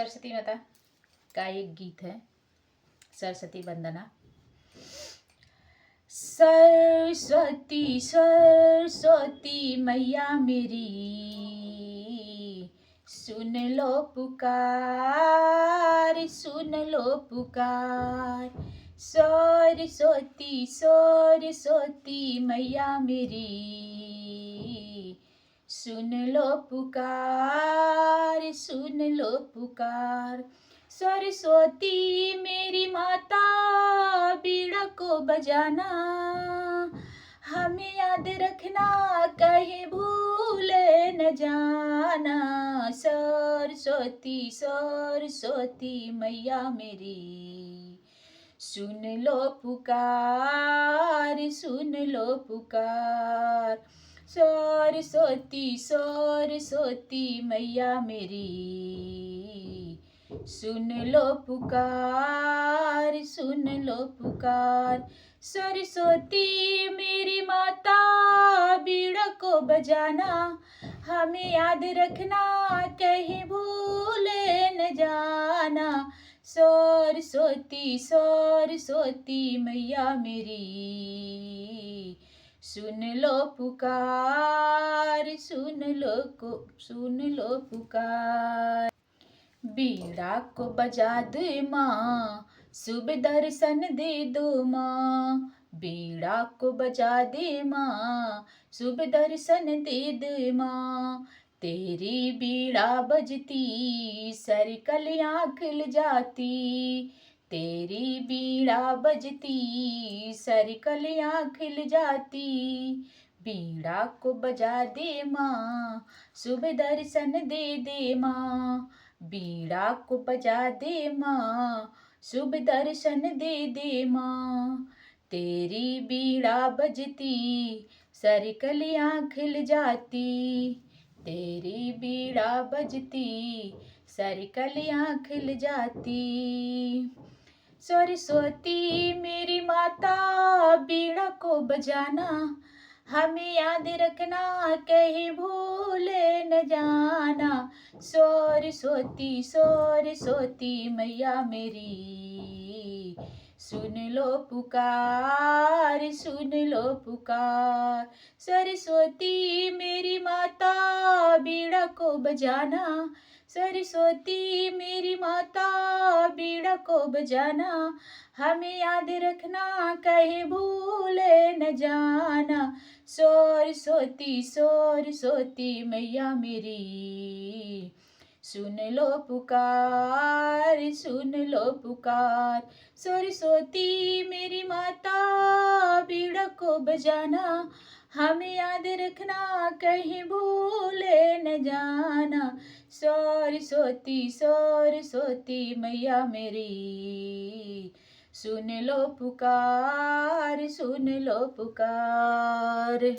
सरस्वती माता का एक गीत है, सरस्वती वंदना। सरस्वती सरस्वती मैया मेरी, सुन लो पुकार, सुन लो पुकार। सरस्वती सरस्वती मैया मेरी, सुन लो पुकार, सुन लो पुकार। सरस्वती मेरी माता, बीड़ा को बजाना हमें याद रखना, कहीं भूले न जाना। सरस्वती सरस्वती मैया मेरी, सुन लो पुकार, सुन लो पुकार। सरस्वती सरस्वती मैया मेरी, सुन लो पुकार, सुन लो पुकार। सरस्वती मेरी माता, बीड़ा को बजाना हमें याद रखना, कहीं भूले न जाना। सरस्वती सरस्वती मैया मेरी, सुन लो पुकार, सुन लो पुकार। बीड़ा को बजा दे माँ, शुभ दर्शन दे दो माँ। बीड़ा को बजा दे माँ, शुभ दर्शन दे दे माँ। तेरी बीड़ा बजती, सर कलियाँ खिल जाती। तेरी बीड़ा बजती, सर कलियाँ खिल जाती। बीड़ा को बजा दे माँ, शुभ दर्शन दे दे माँ। बीड़ा को बजा दे माँ, शुभ दर्शन दे दे माँ। तेरी बीड़ा बजती, सर कलियाँ खिल जाती। तेरी बीड़ा बजती, सर कलियाँ खिल जाती। सरस्वती मेरी माता, बीड़ा को बजाना हमें याद रखना, कहीं भूले न जाना। सरस्वती सरस्वती मैया मेरी, सुन लो पुकार, सुन लो पुकार। सरस्वती मेरी माता, बीड़ा को बजाना। सरस्वती मेरी माता, बीड़ा को बजाना हमें याद रखना, कहीं भूले न जाना। सरस्वती सरस्वती मैया मेरी, सुन लो पुकार, सुन लो पुकार। सरस्वती मेरी माता, बीड़ा को बजाना हमें याद रखना, कहीं भूले न जाना। सरस्वती सरस्वती मैया मेरी, सुन लो पुकार, सुन लो पुकार।